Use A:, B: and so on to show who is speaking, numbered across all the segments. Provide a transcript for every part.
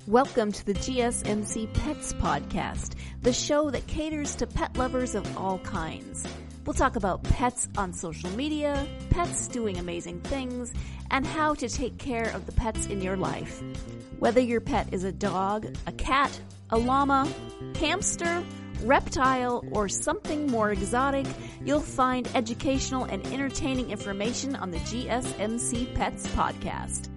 A: Welcome to the GSMC Pets Podcast, the show that caters to pet lovers of all kinds. We'll talk about pets on social media, pets doing amazing things, and how to take care of the pets in your life. Whether your pet is a dog, a cat, a llama, hamster, reptile, or something more exotic, you'll find educational and entertaining information on the GSMC Pets Podcast.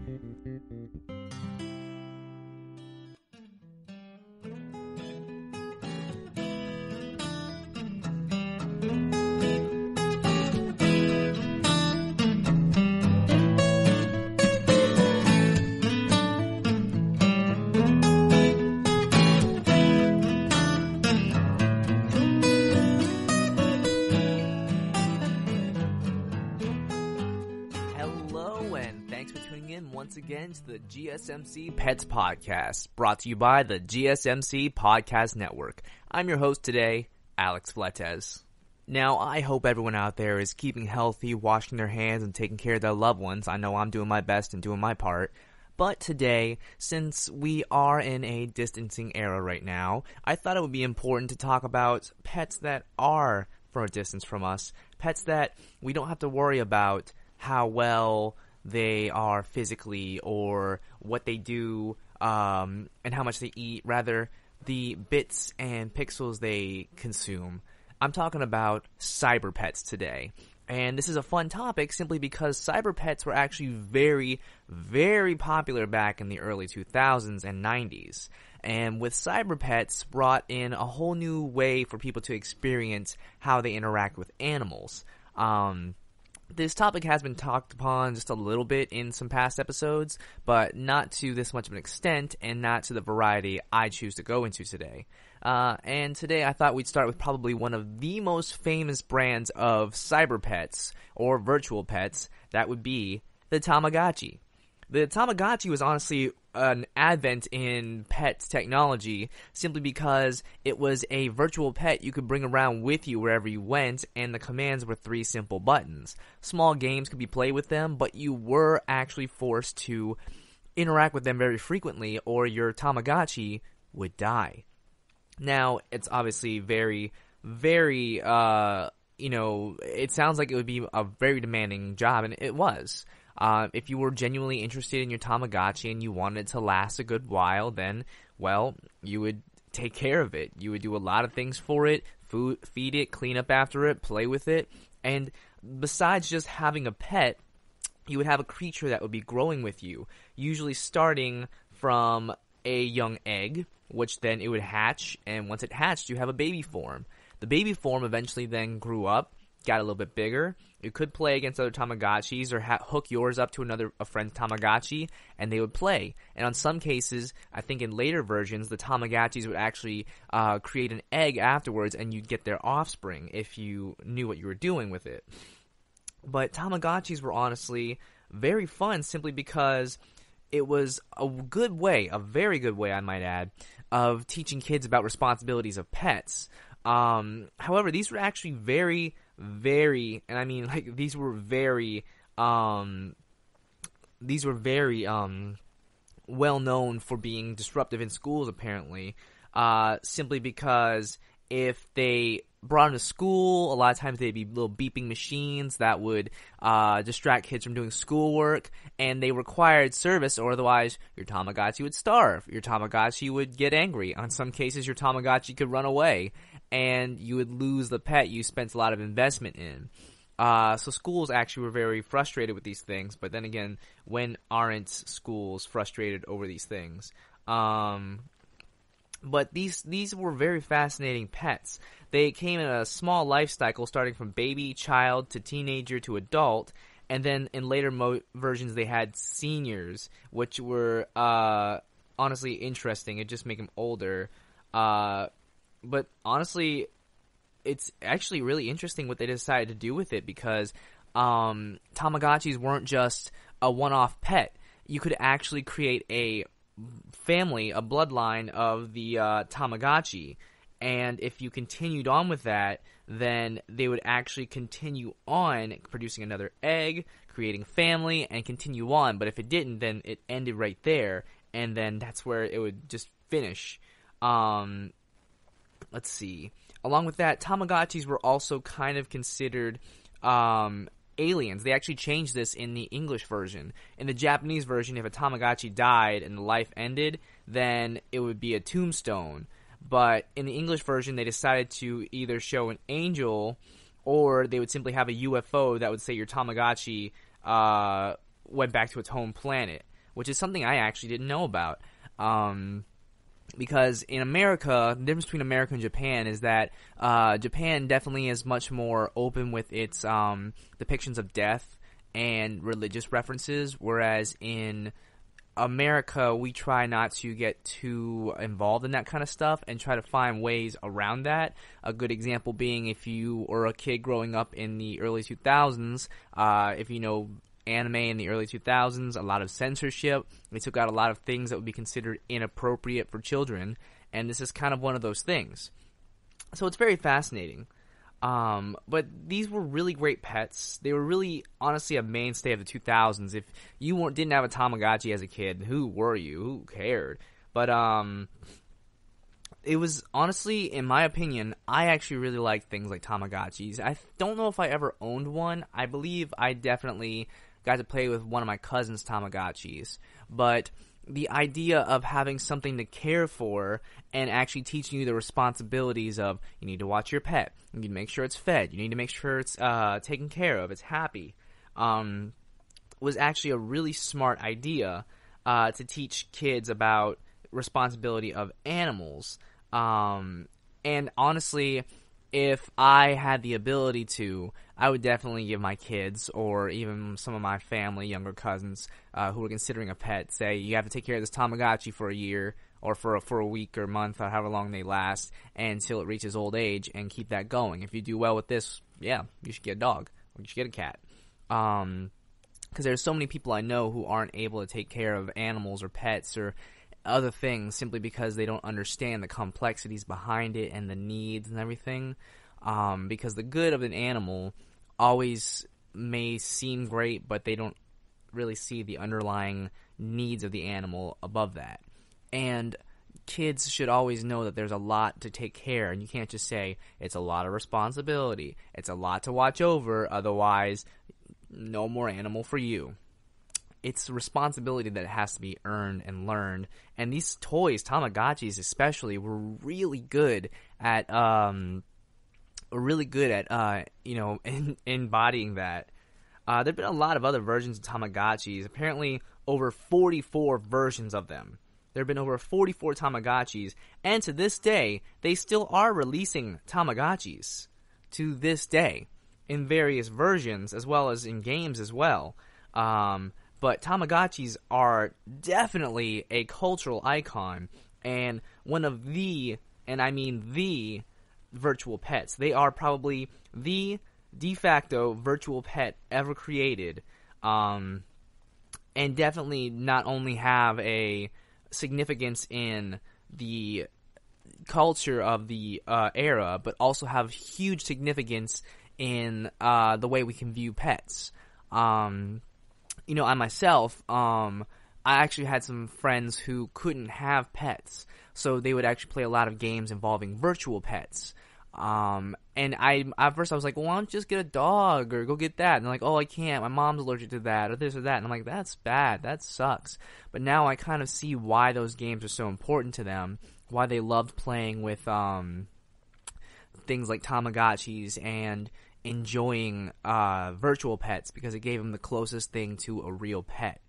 B: Once again to the GSMC Pets Podcast, brought to you by the GSMC Podcast Network. I'm your host today, Alex Fletes. Now, I hope everyone out there is keeping healthy, washing their hands, and taking care of their loved ones. I know I'm doing my best and doing my part. But today, since we are in a distancing era right now, I thought it would be important to talk about pets that are from a distance from us. Pets that we don't have to worry about how well they are physically or what they do and how much they eat, rather the bits and pixels they consume. I'm talking about cyber pets today. And this is a fun topic simply because cyber pets were actually very, very popular back in the early 2000s and 90s. And with cyber pets brought in a whole new way for people to experience how they interact with animals. This topic has been talked upon just a little bit in some past episodes, but not to this much of an extent and not to the variety I choose to go into today. And today I thought we'd start with probably one of the most famous brands of cyber pets, or virtual pets, that would be the Tamagotchi. The Tamagotchi was honestly an advent in pet technology simply because it was a virtual pet you could bring around with you wherever you went, and the commands were 3 simple buttons. Small games could be played with them, but you were actually forced to interact with them very frequently or your Tamagotchi would die. Now, it's obviously very, very, it sounds like it would be a very demanding job, and it was. If you were genuinely interested in your Tamagotchi and you wanted it to last a good while, then, well, you would take care of it. You would do a lot of things for it, feed it, clean up after it, play with it. And besides just having a pet, you would have a creature that would be growing with you, usually starting from a young egg, which then it would hatch, and once it hatched, you have a baby form. The baby form eventually then grew up, got a little bit bigger. You could play against other Tamagotchis or hook yours up to a friend's Tamagotchi, and they would play. And on some cases, I think in later versions, the Tamagotchis would actually create an egg afterwards, and you'd get their offspring if you knew what you were doing with it. But Tamagotchis were honestly very fun simply because it was a good way, a very good way, I might add, of teaching kids about responsibilities of pets. However, these were actually very, and I mean, like, these were very well known for being disruptive in schools, apparently, simply because if they brought them to school, a lot of times they'd be little beeping machines that would distract kids from doing schoolwork, and they required service, or otherwise your Tamagotchi would starve. Your Tamagotchi would get angry. On some cases, your Tamagotchi could run away, and you would lose the pet you spent a lot of investment in. So schools actually were very frustrated with these things, but then again, when aren't schools frustrated over these things? But these were very fascinating pets. They came in a small life cycle starting from baby, child, to teenager, to adult, and then in later versions they had seniors, which were honestly interesting. It just made them older. But honestly, it's actually really interesting what they decided to do with it because Tamagotchis weren't just a one-off pet. You could actually create a family, a bloodline of the Tamagotchi, and if you continued on with that, then they would actually continue on producing another egg, creating family, and continue on. But if it didn't, then it ended right there, and then that's where it would just finish. Let's see. Along with that, Tamagotchis were also kind of considered aliens. They actually changed this in the English version. In the Japanese version, if a Tamagotchi died and the life ended, then it would be a tombstone. But in the English version, they decided to either show an angel, or they would simply have a UFO that would say your Tamagotchi went back to its home planet, which is something I actually didn't know about. Because in America, the difference between America and Japan is that Japan definitely is much more open with its depictions of death and religious references, whereas in America, we try not to get too involved in that kind of stuff and try to find ways around that. A good example being if you were a kid growing up in the early 2000s, if you know anime in the early 2000s, a lot of censorship. They took out a lot of things that would be considered inappropriate for children, and this is kind of one of those things. So it's very fascinating. But these were really great pets. They were really, honestly, a mainstay of the 2000s. If you didn't have a Tamagotchi as a kid, who were you? Who cared? But it was, honestly, in my opinion, I actually really liked things like Tamagotchis. I don't know if I ever owned one. I believe I definitely got to play with one of my cousin's Tamagotchis. But the idea of having something to care for and actually teaching you the responsibilities of you need to watch your pet, you need to make sure it's fed, you need to make sure it's taken care of, it's happy, was actually a really smart idea to teach kids about responsibility of animals. And honestly, if I had the ability to, I would definitely give my kids, or even some of my family, younger cousins, who are considering a pet, say, you have to take care of this Tamagotchi for a year, or for a week or a month, or however long they last, until it reaches old age, and keep that going. If you do well with this, yeah, you should get a dog, or you should get a cat. Because there's so many people I know who aren't able to take care of animals or pets or other things simply because they don't understand the complexities behind it and the needs and everything. Because the good of an animal always may seem great, but they don't really see the underlying needs of the animal above that. And kids should always know that there's a lot to take care, and you can't just say, it's a lot of responsibility, it's a lot to watch over, otherwise no more animal for you. It's a responsibility that has to be earned and learned. And these toys, Tamagotchis especially, were really good at embodying that. There've been a lot of other versions of Tamagotchis. Apparently, over 44 versions of them. There have been over 44 Tamagotchis, and to this day, they still are releasing Tamagotchis. To this day, in various versions, as well as in games as well. But Tamagotchis are definitely a cultural icon, and one of the, and I mean the, virtual pets. They are probably the de facto virtual pet ever created, and definitely not only have a significance in the culture of the era, but also have huge significance in the way we can view pets. I myself, I actually had some friends who couldn't have pets, so they would actually play a lot of games involving virtual pets. And at first I was like, well, why don't you just get a dog, or go get that? And they're like, oh, I can't, my mom's allergic to that, or this or that. And I'm like, that's bad, that sucks. But now I kind of see why those games are so important to them, why they loved playing with, things like Tamagotchis and enjoying virtual pets, because it gave them the closest thing to a real pet.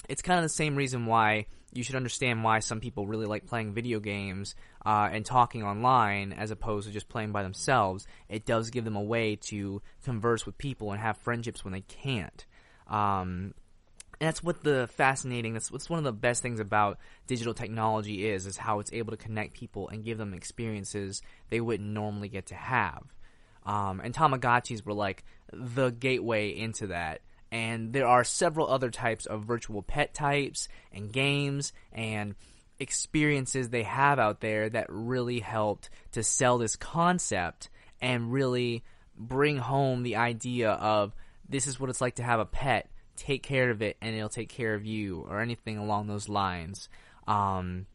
B: It's kind of the same reason why you should understand why some people really like playing video games and talking online as opposed to just playing by themselves. It does give them a way to converse with people and have friendships when they can't. And that's what that's one of the best things about digital technology is how it's able to connect people and give them experiences they wouldn't normally get to have. And Tamagotchis were like the gateway into that. And there are several other types of virtual pet types and games and experiences they have out there that really helped to sell this concept and really bring home the idea of this is what it's like to have a pet take care of it and it'll take care of you, or anything along those lines. And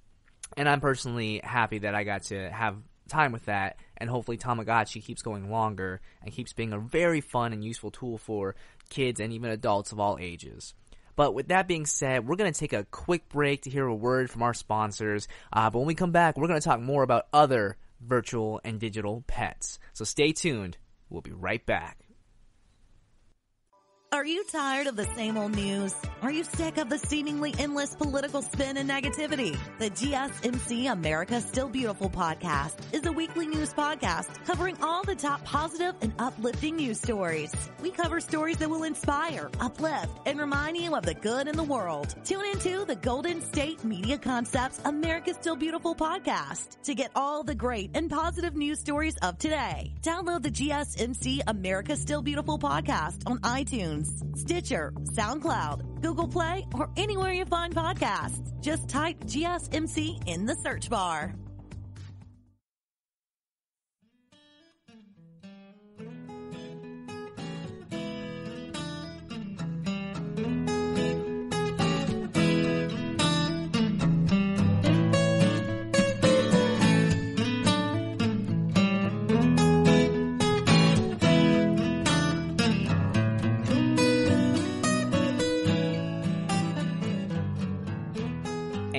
B: I'm personally happy that I got to have time with that, and hopefully Tamagotchi keeps going longer and keeps being a very fun and useful tool for kids and even adults of all ages. But with that being said, we're going to take a quick break to hear a word from our sponsors. But when we come back, we're going to talk more about other virtual and digital pets. So stay tuned. We'll be right back.
C: Are you tired of the same old news? Are you sick of the seemingly endless political spin and negativity? The GSMC America Still Beautiful podcast is a weekly news podcast covering all the top positive and uplifting news stories. We cover stories that will inspire, uplift, and remind you of the good in the world. Tune into the Golden State Media Concepts America Still Beautiful podcast to get all the great and positive news stories of today. Download the GSMC America Still Beautiful podcast on iTunes, Stitcher, SoundCloud, Google Play, or anywhere you find podcasts. Just type GSMC in the search bar.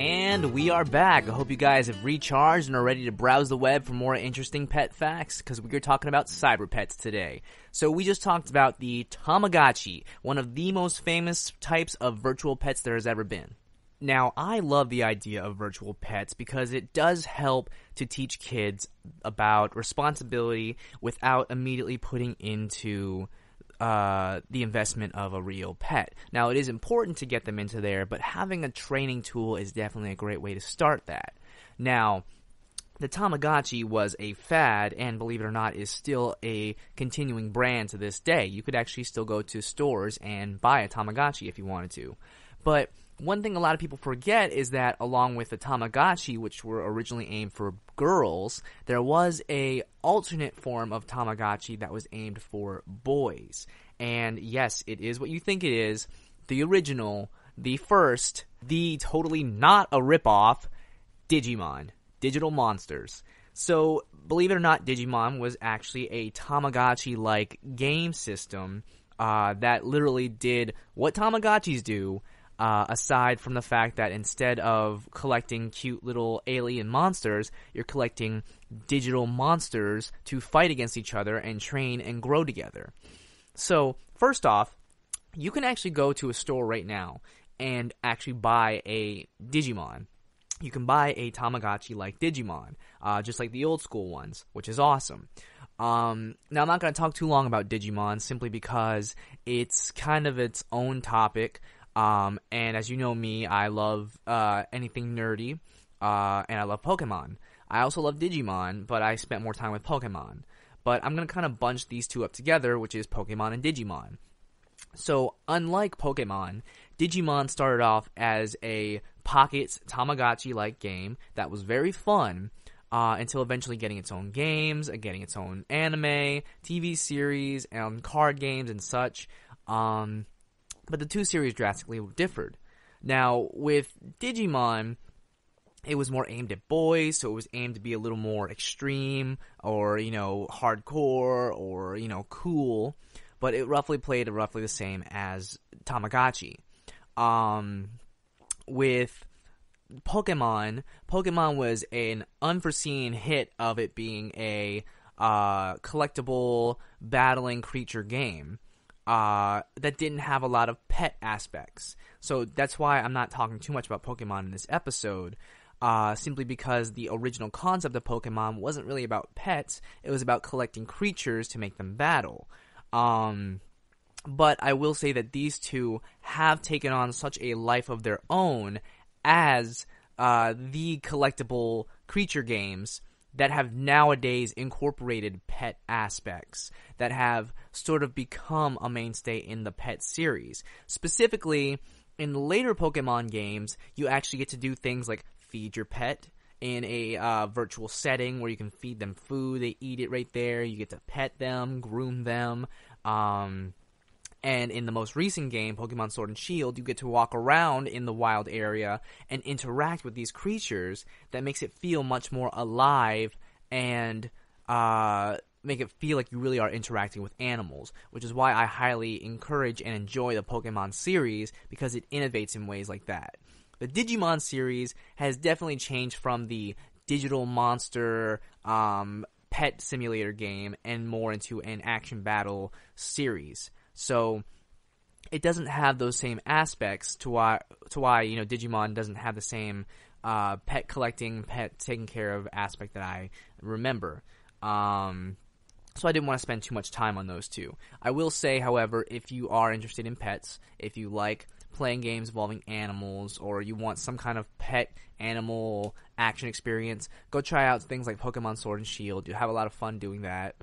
B: And we are back. I hope you guys have recharged and are ready to browse the web for more interesting pet facts, because we're talking about cyber pets today. So we just talked about the Tamagotchi, one of the most famous types of virtual pets there has ever been. Now, I love the idea of virtual pets because it does help to teach kids about responsibility without immediately putting into the investment of a real pet. Now, it is important to get them into there, but having a training tool is definitely a great way to start that. Now, the Tamagotchi was a fad, and believe it or not, is still a continuing brand to this day. You could actually still go to stores and buy a Tamagotchi if you wanted to. But one thing a lot of people forget is that along with the Tamagotchi, which were originally aimed for girls, there was a alternate form of Tamagotchi that was aimed for boys. And yes, it is what you think it is. The original, the first, the totally not a ripoff, Digimon. Digital monsters. So, believe it or not, Digimon was actually a Tamagotchi-like game system that literally did what Tamagotchis do, aside from the fact that instead of collecting cute little alien monsters, you're collecting digital monsters to fight against each other and train and grow together. So, first off, you can actually go to a store right now and actually buy a Digimon. You can buy a Tamagotchi like Digimon, just like the old school ones, which is awesome. Now, I'm not going to talk too long about Digimon simply because it's kind of its own topic. And as you know me, I love anything nerdy, and I love Pokemon. I also love Digimon, but I spent more time with Pokemon. But I'm going to kind of bunch these two up together, which is Pokemon and Digimon. So, unlike Pokemon, Digimon started off as a pocket Tamagotchi-like game that was very fun, until eventually getting its own games, getting its own anime, TV series, and card games and such. But the two series drastically differed. Now, with Digimon, it was more aimed at boys, so it was aimed to be a little more extreme, or, hardcore, or, cool. But it played roughly the same as Tamagotchi. With Pokemon was an unforeseen hit of it being a collectible battling creature game that didn't have a lot of pet aspects. So that's why I'm not talking too much about Pokemon in this episode, simply because the original concept of Pokemon wasn't really about pets. It was about collecting creatures to make them battle. But I will say that these two have taken on such a life of their own as the collectible creature games that have nowadays incorporated pet aspects, that have sort of become a mainstay in the pet series. Specifically, in the later Pokemon games, you actually get to do things like feed your pet in a virtual setting where you can feed them food, they eat it right there, you get to pet them, groom them, And in the most recent game, Pokemon Sword and Shield, you get to walk around in the wild area and interact with these creatures that makes it feel much more alive and make it feel like you really are interacting with animals, which is why I highly encourage and enjoy the Pokemon series, because it innovates in ways like that. The Digimon series has definitely changed from the digital monster pet simulator game and more into an action battle series. So it doesn't have those same aspects to why Digimon doesn't have the same pet collecting, pet taking care of aspect that I remember. So I didn't want to spend too much time on those two. I will say, however, if you are interested in pets, if you like playing games involving animals, or you want some kind of pet animal action experience, go try out things like Pokemon Sword and Shield. You'll have a lot of fun doing that.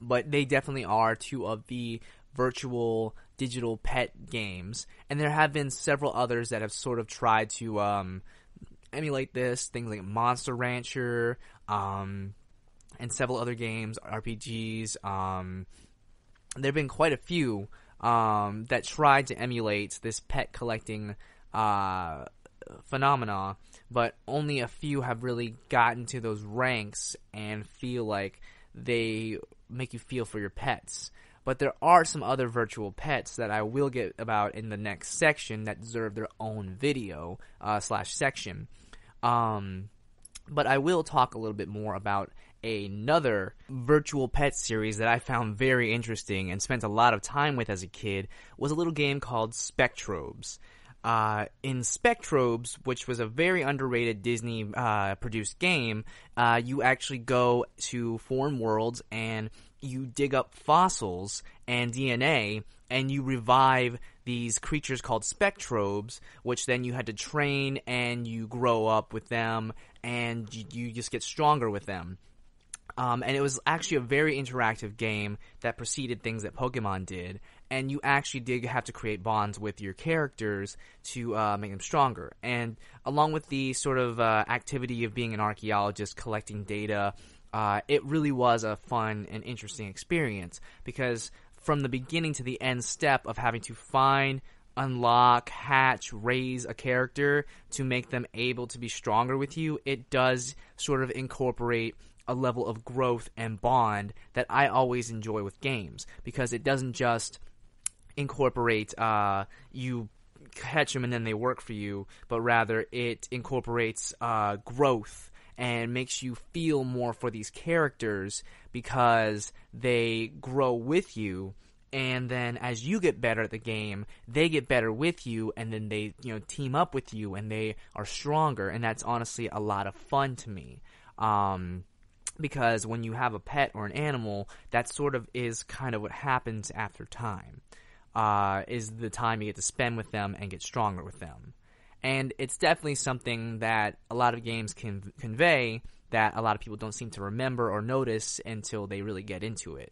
B: But they definitely are two of the virtual digital pet games, and there have been several others that have sort of tried to emulate this, things like Monster Rancher, and several other games, RPGs. There have been quite a few that tried to emulate this pet collecting phenomena, but only a few have really gotten to those ranks and feel like they make you feel for your pets. But there are some other virtual pets that I will get about in the next section that deserve their own video /section. But I will talk a little bit more about another virtual pet series that I found very interesting and spent a lot of time with as a kid. Was a little game called Spectrobes. In Spectrobes, which was a very underrated Disney produced game, you actually go to foreign worlds and you dig up fossils and DNA, and you revive these creatures called Spectrobes, which then you had to train and you grow up with them, and you just get stronger with them. And it was actually a very interactive game that preceded things that Pokemon did, and you actually did have to create bonds with your characters to make them stronger. And along with the sort of activity of being an archaeologist collecting data, it really was a fun and interesting experience, because from the beginning to the end step of having to find, unlock, hatch, raise a character to make them able to be stronger with you, it does sort of incorporate a level of growth and bond that I always enjoy with games, because it doesn't just incorporate you catch them and then they work for you, but rather it incorporates growth and makes you feel more for these characters because they grow with you, and then as you get better at the game, they get better with you, and then they team up with you and they are stronger, and that's honestly a lot of fun to me. Because when you have a pet or an animal, that sort of is kind of what happens after time, is the time you get to spend with them and get stronger with them. And it's definitely something that a lot of games can convey that a lot of people don't seem to remember or notice until they really get into it.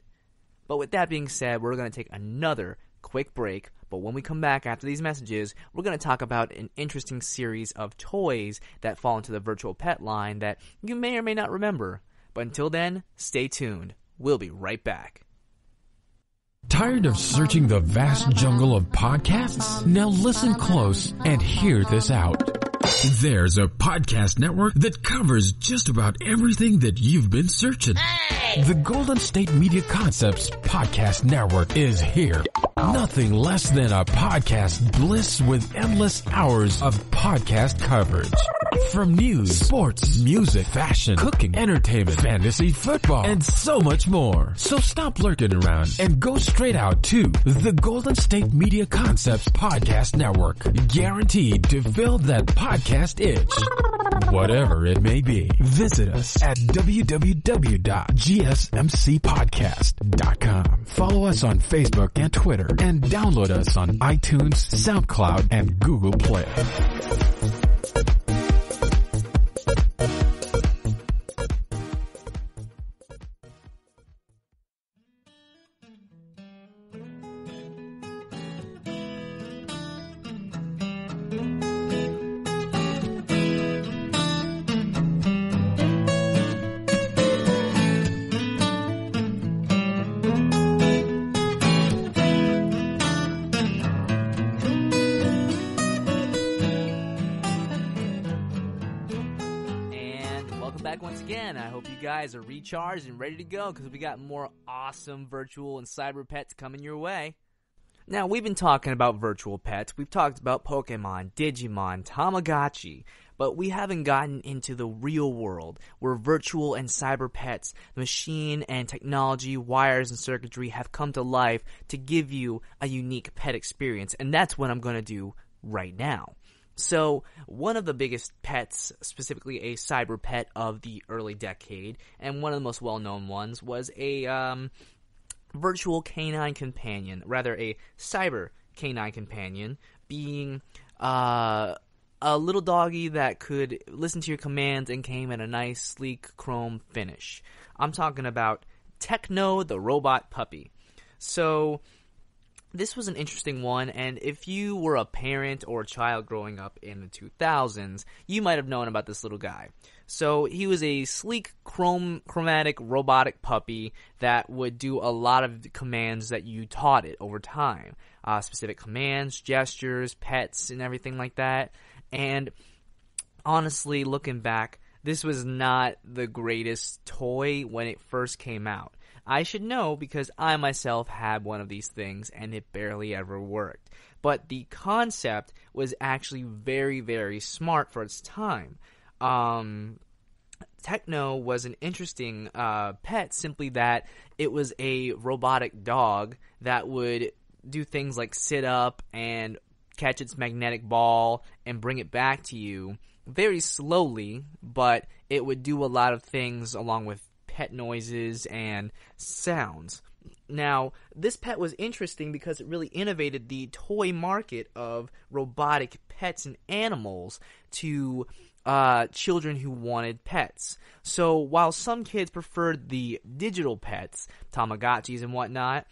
B: But with that being said, we're going to take another quick break, but when we come back after these messages, we're going to talk about an interesting series of toys that fall into the virtual pet line that you may or may not remember. But until then, stay tuned. We'll be right back.
D: Tired of searching the vast jungle of podcasts? Now listen close and hear this out. There's a podcast network that covers just about everything that you've been searching. Hey! The Golden State Media Concepts Podcast Network is here. Nothing less than a podcast bliss with endless hours of podcast coverage. From news, sports, music, fashion, cooking, entertainment, fantasy, football, and so much more. So stop lurking around and go straight out to the Golden State Media Concepts Podcast Network. Guaranteed to fill that podcast itch. Whatever it may be. Visit us at www.gsmcpodcast.com. Follow us on Facebook and Twitter, and download us on iTunes, SoundCloud, and Google Play.
B: back once again. I hope you guys are recharged and ready to go because we got more awesome virtual and cyber pets coming your way. Now, we've been talking about virtual pets. We've talked about Pokemon, Digimon, Tamagotchi, but we haven't gotten into the real world where virtual and cyber pets, the machine and technology, wires and circuitry have come to life to give you a unique pet experience, and that's what I'm going to do right now. So, one of the biggest pets, specifically a cyber pet of the early decade, and one of the most well-known ones, was a virtual canine companion, rather a cyber canine companion, being a little doggy that could listen to your commands and came in a nice, sleek, chrome finish. I'm talking about Techno, the robot puppy. So, this was an interesting one, and if you were a parent or a child growing up in the 2000s, you might have known about this little guy. So he was a sleek, chromatic, robotic puppy that would do a lot of commands that you taught it over time. Specific commands, gestures, pets, and everything like that. And honestly, looking back, this was not the greatest toy when it first came out. I should know because I myself had one of these things and it barely ever worked. But the concept was actually very, very smart for its time. Techno was an interesting pet, simply that it was a robotic dog that would do things like sit up and catch its magnetic ball and bring it back to you very slowly, but it would do a lot of things along with pet noises and sounds. Now, this pet was interesting because it really innovated the toy market of robotic pets and animals to children who wanted pets. So while some kids preferred the digital pets, Tamagotchis and whatnot,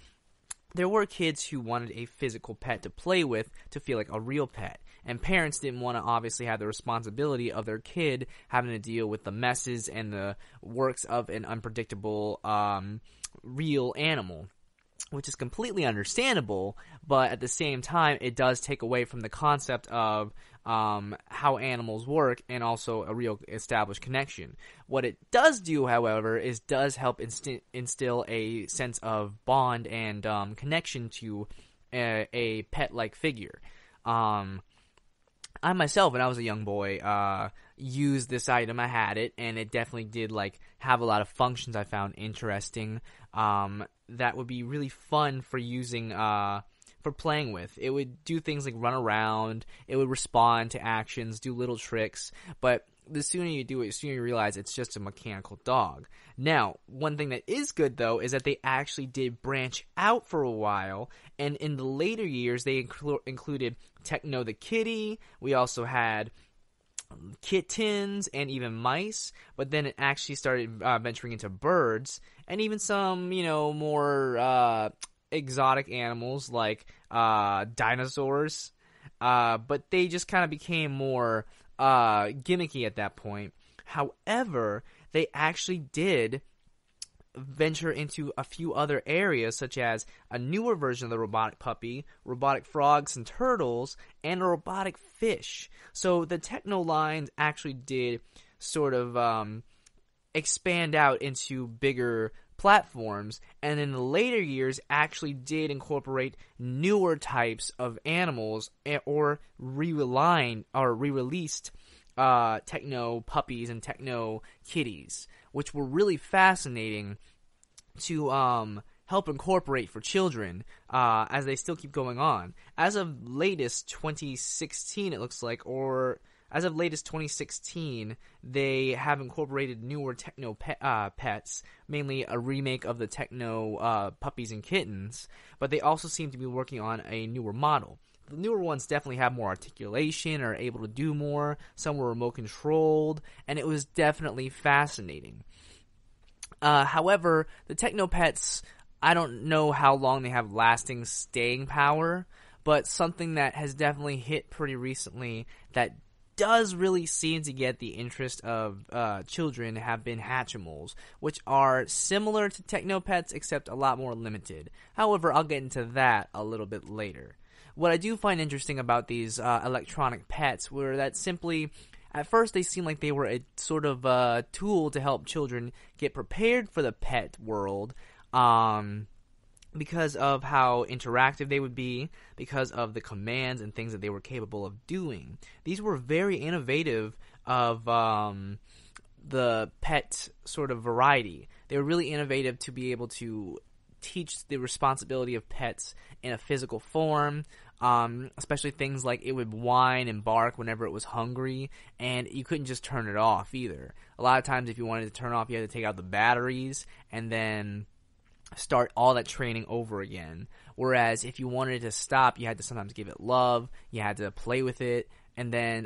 B: there were kids who wanted a physical pet to play with to feel like a real pet. And parents didn't want to obviously have the responsibility of their kid having to deal with the messes and the works of an unpredictable real animal, which is completely understandable, but at the same time, it does take away from the concept of how animals work and also a real established connection. What it does do, however, is does help instill a sense of bond and connection to a pet-like figure. I myself, when I was a young boy, used this item. I had it, and it definitely did have a lot of functions I found interesting that would be really fun for using for playing with. It would do things like run around, it would respond to actions, do little tricks, but the sooner you do it, the sooner you realize it's just a mechanical dog. Now, one thing that is good, though, is that they actually did branch out for a while, and in the later years, they included Techno the kitty. We also had kittens and even mice, but then it actually started venturing into birds, and even some, more exotic animals like dinosaurs, but they just kind of became more gimmicky at that point. However, they actually did venture into a few other areas, such as a newer version of the robotic puppy, robotic frogs and turtles, and a robotic fish. So the Techno lines actually did sort of expand out into bigger platforms, and in the later years actually did incorporate newer types of animals or re-released Techno puppies and Techno kitties, which were really fascinating to help incorporate for children as they still keep going on. As of latest 2016, it looks like, or as of latest 2016, they have incorporated newer Techno pets, mainly a remake of the Techno puppies and kittens, but they also seem to be working on a newer model. The newer ones definitely have more articulation, are able to do more, some were remote controlled, and it was definitely fascinating. However, the Techno pets, I don't know how long they have lasting staying power, but something that has definitely hit pretty recently that does really seem to get the interest of children have been Hatchimals, which are similar to Techno pets except a lot more limited. However, I'll get into that a little bit later. What I do find interesting about these electronic pets were that simply, at first they seemed like they were a sort of tool to help children get prepared for the pet world, because of how interactive they would be, because of the commands and things that they were capable of doing. These were very innovative of the pet sort of variety. They were really innovative to be able to teach the responsibility of pets in a physical form, especially things like it would whine and bark whenever it was hungry, and you couldn't just turn it off either. A lot of times if you wanted to turn off, you had to take out the batteries and then start all that training over again. Whereas if you wanted to stop, you had to sometimes give it love, you had to play with it, and then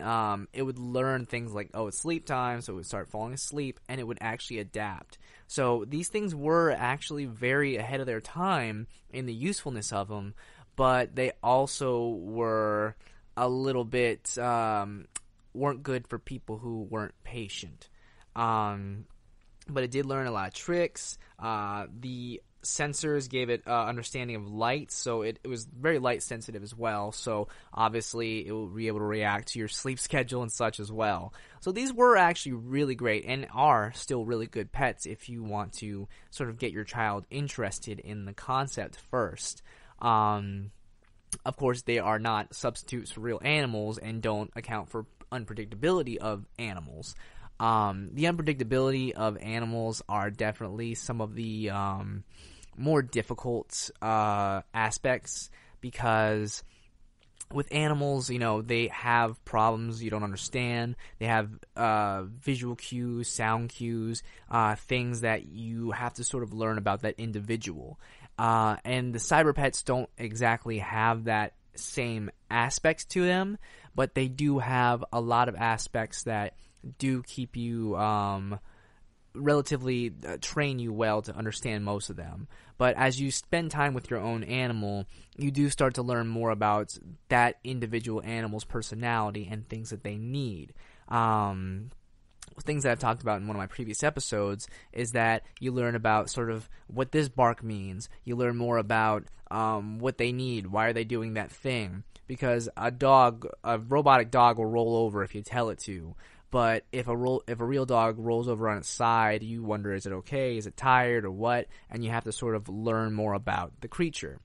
B: it would learn things like, oh, it's sleep time, so it would start falling asleep, and it would actually adapt. So these things were actually very ahead of their time in the usefulness of them, but they also were a little bit, weren't good for people who weren't patient. But it did learn a lot of tricks. The sensors gave it understanding of light, so it was very light sensitive as well, so obviously it will be able to react to your sleep schedule and such as well. So these were actually really great and are still really good pets if you want to sort of get your child interested in the concept first. Of course, they are not substitutes for real animals and don't account for unpredictability of animals. The unpredictability of animals are definitely some of the more difficult aspects, because with animals, you know, they have problems you don't understand. They have visual cues, sound cues, things that you have to sort of learn about that individual. And the cyber pets don't exactly have that same aspects to them, but they do have a lot of aspects that do keep you relatively train you well to understand most of them. But as you spend time with your own animal, you do start to learn more about that individual animal's personality and things that they need. Things that I've talked about in one of my previous episodes is that you learn about sort of what this bark means. You learn more about what they need. Why are they doing that thing? Because a robotic dog will roll over if you tell it to. But if a real dog rolls over on its side, you wonder, is it okay? Is it tired or what? And you have to sort of learn more about the creature.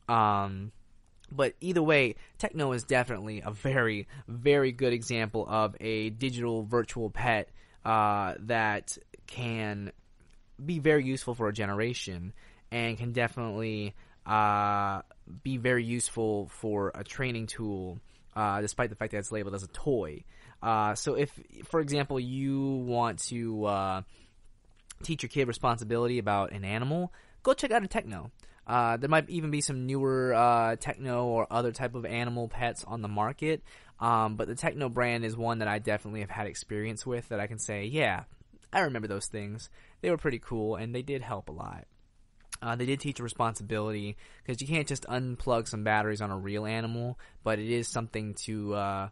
B: But either way, Techno is definitely a very, very good example of a digital virtual pet that can be very useful for a generation and can definitely be very useful for a training tool, despite the fact that it's labeled as a toy. So if, for example, you want to teach your kid responsibility about an animal, go check out a Techno. There might even be some newer Techno or other type of animal pets on the market, but the Techno brand is one that I definitely have had experience with that I can say, yeah, I remember those things. They were pretty cool, and they did help a lot. They did teach a responsibility, because you can't just unplug some batteries on a real animal, but it is something to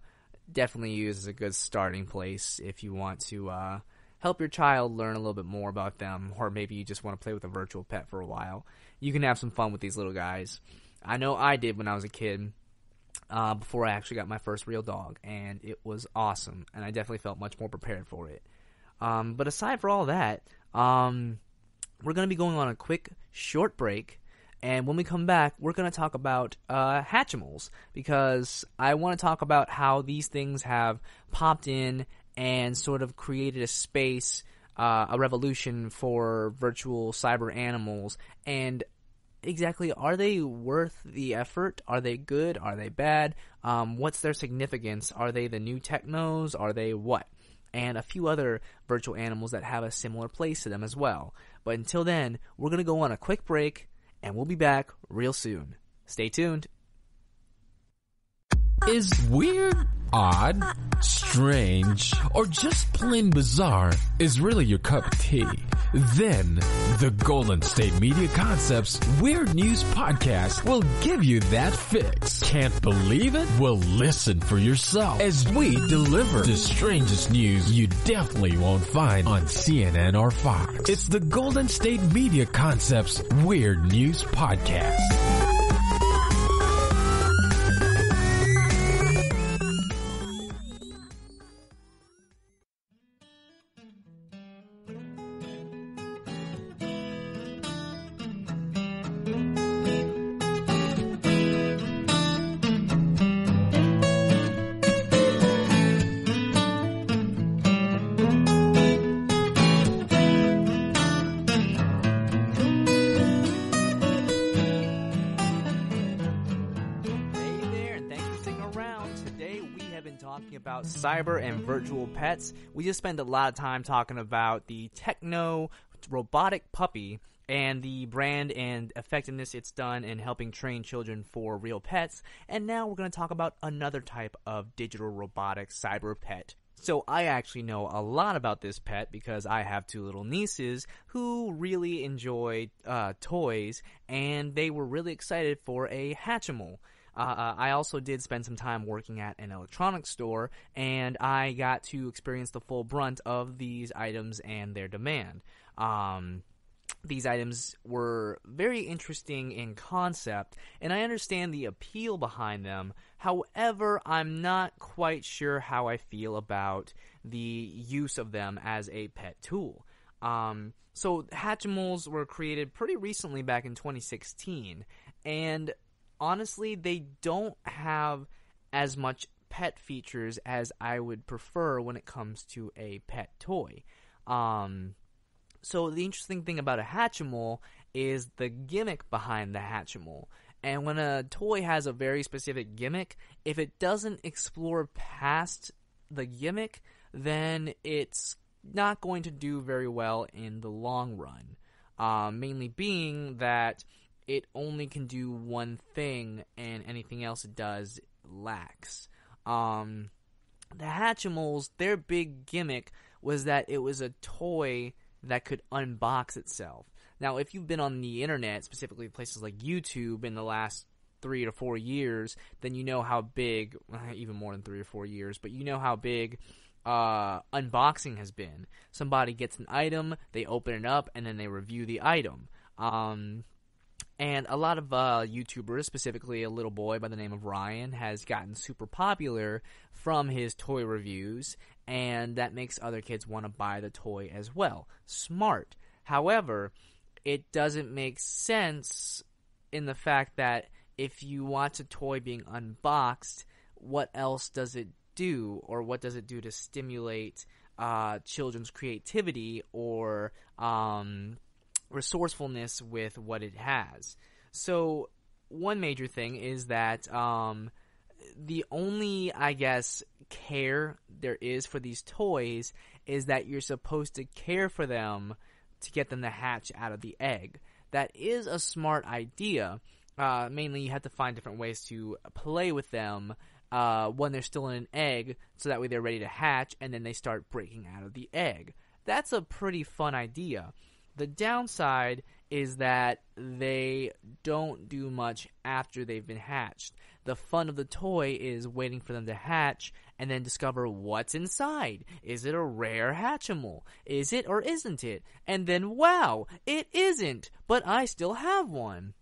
B: definitely use as a good starting place if you want to help your child learn a little bit more about them, or maybe you just want to play with a virtual pet for a while. You can have some fun with these little guys. I know I did when I was a kid, before I actually got my first real dog, and it was awesome, and I definitely felt much more prepared for it. But aside for all that, we're going to be going on a quick, short break, and when we come back, we're going to talk about Hatchimals, because I want to talk about how these things have popped in and sort of created a space, a revolution for virtual cyber animals, and exactly, are they worth the effort? Are they good? Are they bad? What's their significance? Are they the new Technos? Are they what? And a few other virtual animals that have a similar place to them as well. But until then, we're going to go on a quick break, and we'll be back real soon. Stay tuned.
D: Is weird, odd, strange, or just plain bizarre is really your cup of tea? Then the Golden State Media Concepts Weird News Podcast will give you that fix. Can't believe it? Well, listen for yourself as we deliver the strangest news you definitely won't find on CNN or Fox. It's the Golden State Media Concepts Weird News Podcast.
B: talking about cyber and virtual pets. We just spent a lot of time talking about the Techno robotic puppy and the brand and effectiveness it's done in helping train children for real pets. And now we're going to talk about another type of digital robotic cyber pet. So I actually know a lot about this pet because I have two little nieces who really enjoy toys, and they were really excited for a Hatchimal. I also did spend some time working at an electronics store, and I got to experience the full brunt of these items and their demand. These items were very interesting in concept, and I understand the appeal behind them. However, I'm not quite sure how I feel about the use of them as a pet tool. So Hatchimals were created pretty recently, back in 2016, and honestly, they don't have as much pet features as I would prefer when it comes to a pet toy. So the interesting thing about a Hatchimal is the gimmick behind the Hatchimal. And when a toy has a very specific gimmick, if it doesn't explore past the gimmick, then it's not going to do very well in the long run. Mainly being that it only can do one thing, and anything else it does lacks. The Hatchimals, their big gimmick was that it was a toy that could unbox itself. Now, if you've been on the internet, specifically places like YouTube, in the last 3 to 4 years, then you know how big, even more than 3 or 4 years, but you know how big unboxing has been. Somebody gets an item, they open it up, and then they review the item. And a lot of YouTubers, specifically a little boy by the name of Ryan, has gotten super popular from his toy reviews, and that makes other kids want to buy the toy as well. Smart. However, it doesn't make sense in the fact that if you watch a toy being unboxed, what else does it do, or what does it do to stimulate children's creativity or resourcefulness with what it has? So one major thing is that the only, I guess, care there is for these toys is that you're supposed to care for them to get them to hatch out of the egg. That is a smart idea. Mainly you have to find different ways to play with them when they're still in an egg, so that way they're ready to hatch, and then they start breaking out of the egg. That's a pretty fun idea. The downside is that they don't do much after they've been hatched. The fun of the toy is waiting for them to hatch and then discover what's inside. Is it a rare Hatchimal? Is it or isn't it? And then, wow, it isn't, but I still have one.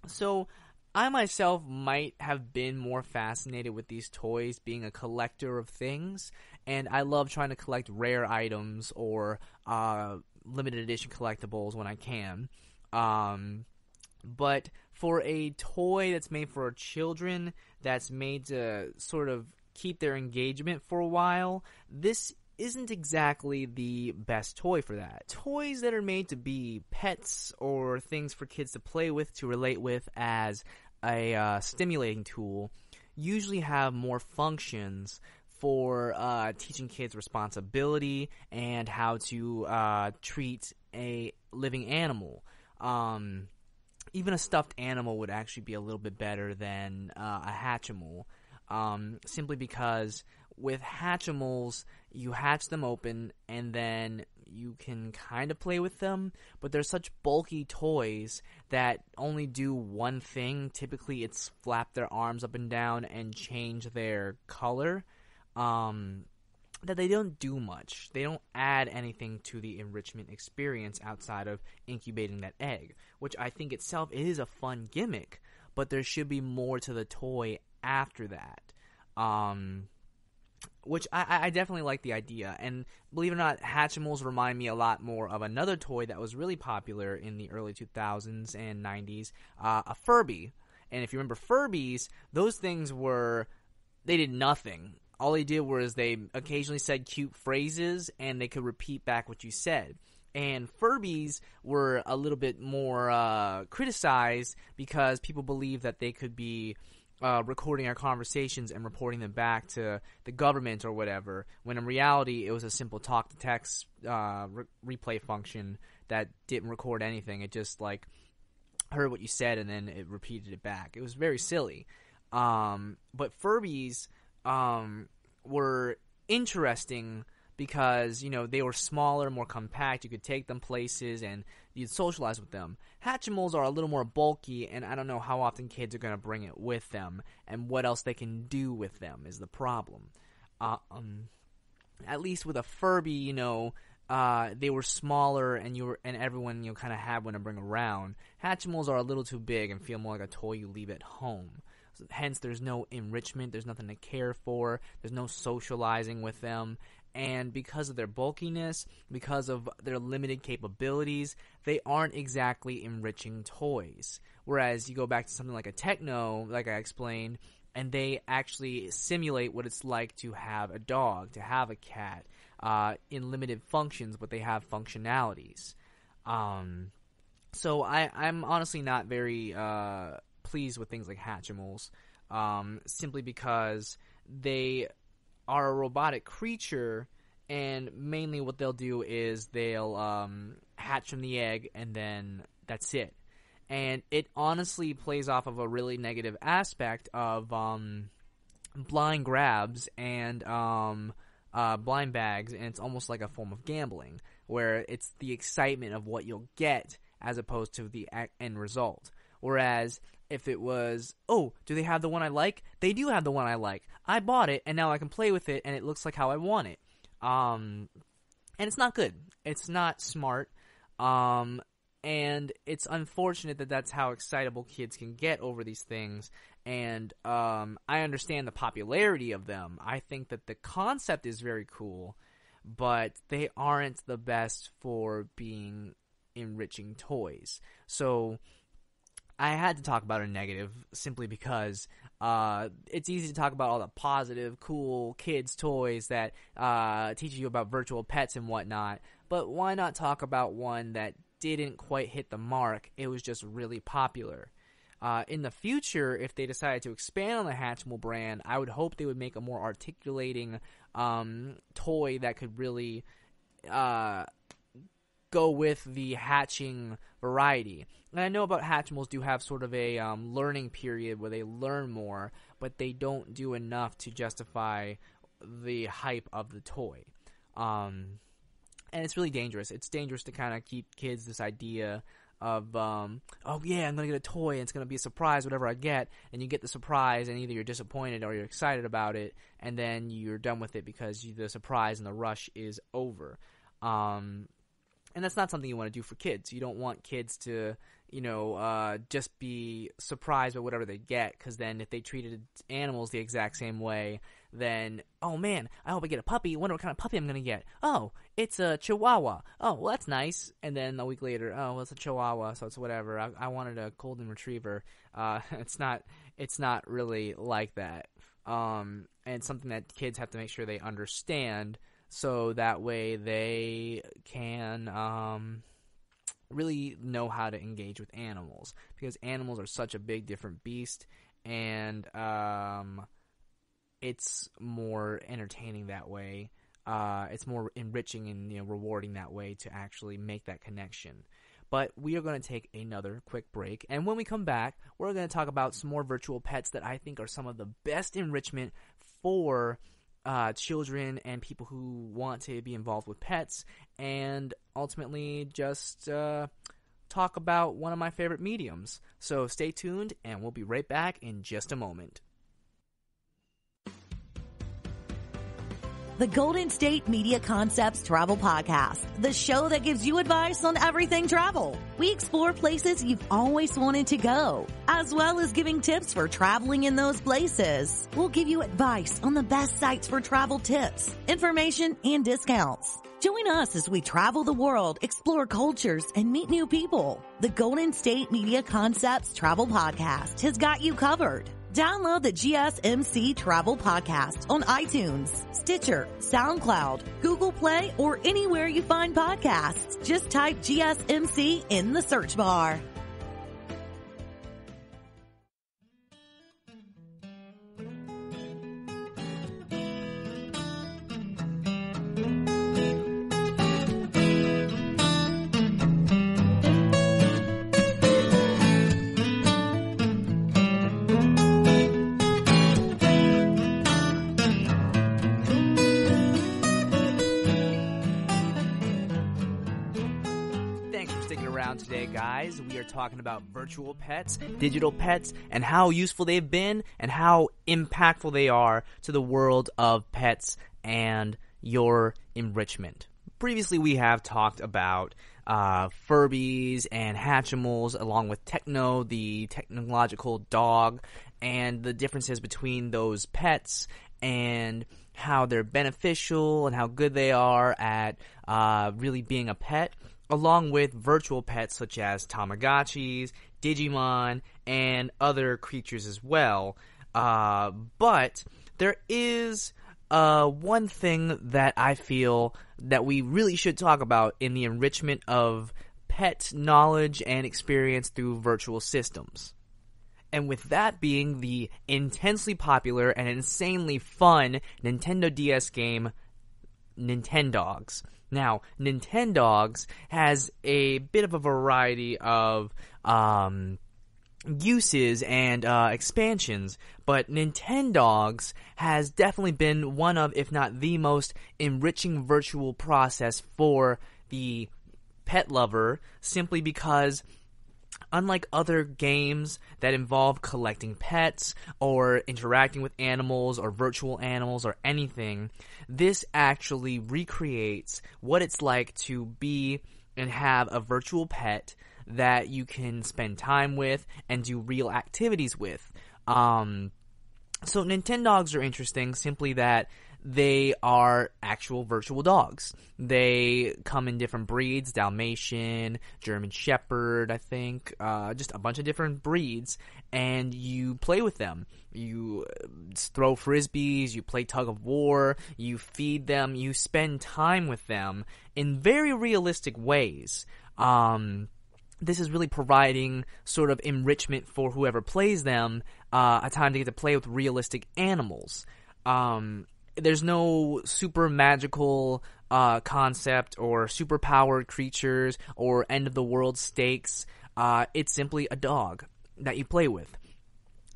B: So I myself might have been more fascinated with these toys being a collector of things, and I love trying to collect rare items or limited edition collectibles when I can. But for a toy that's made for children, that's made to sort of keep their engagement for a while, this isn't exactly the best toy for that. Toys that are made to be pets or things for kids to play with, to relate with as a stimulating tool, usually have more functions for teaching kids responsibility and how to treat a living animal. Even a stuffed animal would actually be a little bit better than a Hatchimal, simply because with Hatchimals, you hatch them open and then you can kind of play with them, but they're such bulky toys that only do one thing. Typically, it's flap their arms up and down and change their color. That they don't do much. They don't add anything to the enrichment experience outside of incubating that egg, which I think itself is a fun gimmick, but there should be more to the toy after that. Which I definitely like the idea, and believe it or not, Hatchimals remind me a lot more of another toy that was really popular in the early 2000s and 90s, a Furby. And if you remember Furbies, those things they did nothing. All they did was they occasionally said cute phrases, and they could repeat back what you said. And Furbies were a little bit more criticized because people believed that they could be recording our conversations and reporting them back to the government or whatever, when in reality it was a simple talk-to-text replay function that didn't record anything. It just, like, heard what you said and then it repeated it back. It was very silly. But Furbies were interesting because, you know, they were smaller, more compact. You could take them places and you'd socialize with them. Hatchimals are a little more bulky, and I don't know how often kids are going to bring it with them, and what else they can do with them is the problem. At least with a Furby, you know, they were smaller and everyone, you know, kind of had one to bring around. Hatchimals are a little too big and feel more like a toy you leave at home. So, hence, there's no enrichment, there's nothing to care for, there's no socializing with them. And because of their bulkiness, because of their limited capabilities, they aren't exactly enriching toys. Whereas you go back to something like a Techno, like I explained, and they actually simulate what it's like to have a dog, to have a cat, in limited functions, but they have functionalities. So I'm honestly not very pleased with things like Hatchimals, simply because they are a robotic creature, and mainly what they'll do is they'll hatch from the egg, and then that's it. And it honestly plays off of a really negative aspect of blind grabs and blind bags, and it's almost like a form of gambling, where it's the excitement of what you'll get as opposed to the end result. Whereas if it was, oh, do they have the one I like? They do have the one I like. I bought it, and now I can play with it, and it looks like how I want it. And it's not good. It's not smart. And it's unfortunate that that's how excitable kids can get over these things. And I understand the popularity of them. I think that the concept is very cool, but they aren't the best for being enriching toys. So I had to talk about a negative simply because it's easy to talk about all the positive, cool kids' toys that teach you about virtual pets and whatnot, but why not talk about one that didn't quite hit the mark? It was just really popular. In the future, if they decided to expand on the Hatchimal brand, I would hope they would make a more articulating toy that could really go with the hatching variety. And I know about Hatchimals do have sort of a learning period where they learn more, but they don't do enough to justify the hype of the toy. And it's really dangerous. It's dangerous to kind of keep kids this idea of, oh yeah, I'm going to get a toy and it's going to be a surprise whatever I get, and you get the surprise and either you're disappointed or you're excited about it, and then you're done with it because the surprise and the rush is over. And that's not something you want to do for kids. You don't want kids to, you know, just be surprised by whatever they get, because then if they treated animals the exact same way, then, oh man, I hope I get a puppy. I wonder what kind of puppy I'm going to get. Oh, it's a Chihuahua. Oh, well, that's nice. And then a week later, oh, well, it's a Chihuahua, so it's whatever. I wanted a Golden Retriever. It's not really like that. And it's something that kids have to make sure they understand, so that way they can really know how to engage with animals, because animals are such a big different beast, and it's more entertaining that way. It's more enriching and, you know, rewarding that way to actually make that connection. But we are going to take another quick break, and when we come back, we're going to talk about some more virtual pets that I think are some of the best enrichment for children and people who want to be involved with pets, and ultimately just talk about one of my favorite mediums. So stay tuned, and we'll be right back in just a moment.
C: The Golden State Media Concepts Travel Podcast, the show that gives you advice on everything travel. We explore places you've always wanted to go, as well as giving tips for traveling in those places. We'll give you advice on the best sites for travel tips, information, and discounts. Join us as we travel the world, explore cultures, and meet new people. The Golden State Media Concepts Travel Podcast has got you covered. Download the GSMC Travel Podcast on iTunes, Stitcher, SoundCloud, Google Play, or anywhere you find podcasts. Just type GSMC in the search bar.
B: Rundown today, guys. We are talking about virtual pets, digital pets, and how useful they've been and how impactful they are to the world of pets and your enrichment. Previously, we have talked about Furbies and Hatchimals, along with Techno, the technological dog, and the differences between those pets and how they're beneficial and how good they are at really being a pet, along with virtual pets such as Tamagotchis, Digimon, and other creatures as well. But there is one thing that I feel that we really should talk about in the enrichment of pet knowledge and experience through virtual systems. And with that being the intensely popular and insanely fun Nintendo DS game, Nintendogs. Now, Nintendogs has a bit of a variety of uses and expansions, but Nintendogs has definitely been one of, if not the most enriching virtual process for the pet lover, simply because unlike other games that involve collecting pets or interacting with animals or virtual animals or anything, this actually recreates what it's like to be and have a virtual pet that you can spend time with and do real activities with. So Nintendogs are interesting simply that they are actual virtual dogs. They come in different breeds, Dalmatian, German Shepherd, I think, just a bunch of different breeds, and you play with them. You throw frisbees, you play tug of war, you feed them, you spend time with them in very realistic ways. This is really providing sort of enrichment for whoever plays them, a time to get to play with realistic animals. There's no super magical concept or super powered creatures or end of the world stakes. It's simply a dog that you play with.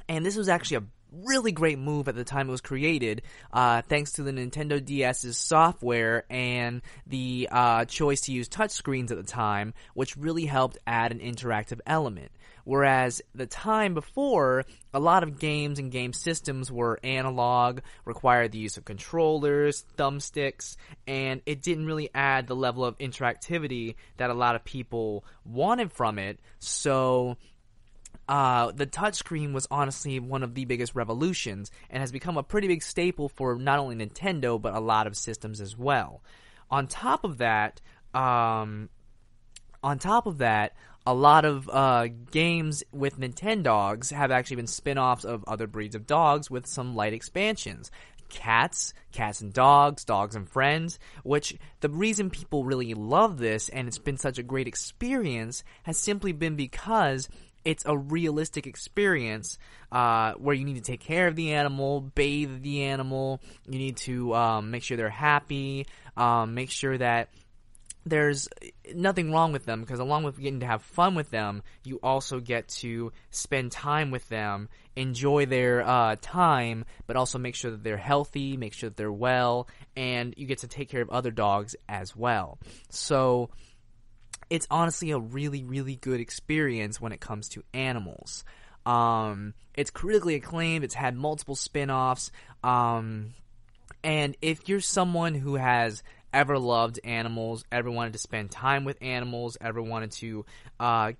B: And this was actually a really great move at the time it was created, thanks to the Nintendo DS's software and the choice to use touchscreens at the time, which really helped add an interactive element. Whereas the time before, a lot of games and game systems were analog, required the use of controllers, thumbsticks, and it didn't really add the level of interactivity that a lot of people wanted from it. So the touchscreen was honestly one of the biggest revolutions and has become a pretty big staple for not only Nintendo but a lot of systems as well. On top of that, a lot of games with Nintendogs have actually been spin-offs of other breeds of dogs with some light expansions. Cats and dogs and friends, which the reason people really love this and it's been such a great experience has simply been because it's a realistic experience where you need to take care of the animal, bathe the animal, you need to make sure they're happy, make sure that there's nothing wrong with them, because along with getting to have fun with them, you also get to spend time with them, enjoy their time, but also make sure that they're healthy, make sure that they're well, and you get to take care of other dogs as well. So it's honestly a really, really good experience when it comes to animals. It's critically acclaimed, it's had multiple spin-offs, and if you're someone who has ever loved animals, ever wanted to spend time with animals, ever wanted to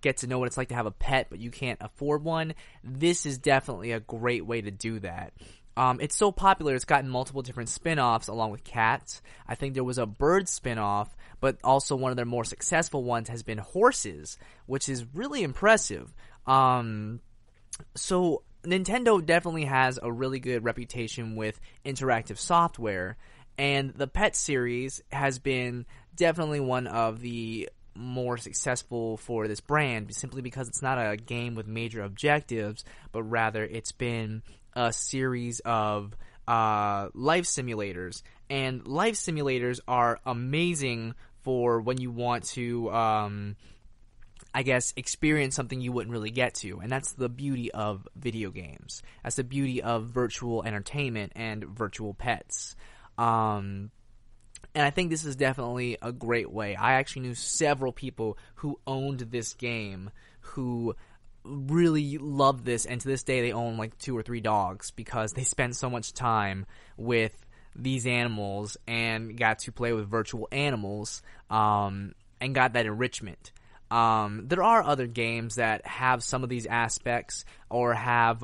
B: get to know what it's like to have a pet but you can't afford one, this is definitely a great way to do that. It's so popular, it's gotten multiple different spin-offs along with cats. I think there was a bird spin-off, but also one of their more successful ones has been horses, which is really impressive. So Nintendo definitely has a really good reputation with interactive software, and the Pet series has been definitely one of the more successful for this brand, simply because it's not a game with major objectives, but rather it's been a series of life simulators. And life simulators are amazing for when you want to, experience something you wouldn't really get to. And that's the beauty of video games. That's the beauty of virtual entertainment and virtual pets. And I think this is definitely a great way. I actually knew several people who owned this game who really loved this, and to this day they own like 2 or 3 dogs because they spent so much time with these animals and got to play with virtual animals and got that enrichment. There are other games that have some of these aspects or have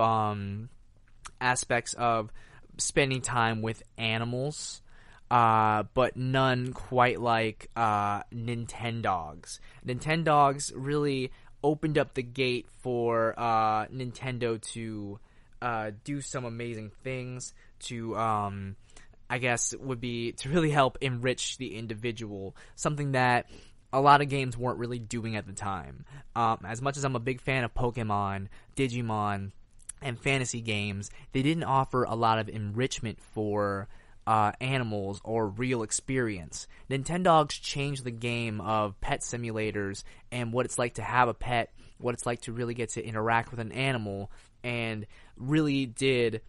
B: aspects of spending time with animals, but none quite like Nintendogs. Nintendogs really opened up the gate for Nintendo to do some amazing things to, I guess, would be to really help enrich the individual, something that a lot of games weren't really doing at the time. As much as I'm a big fan of Pokemon, Digimon, and fantasy games, they didn't offer a lot of enrichment for animals or real experience. Nintendogs changed the game of pet simulators and what it's like to have a pet, what it's like to really get to interact with an animal, and really did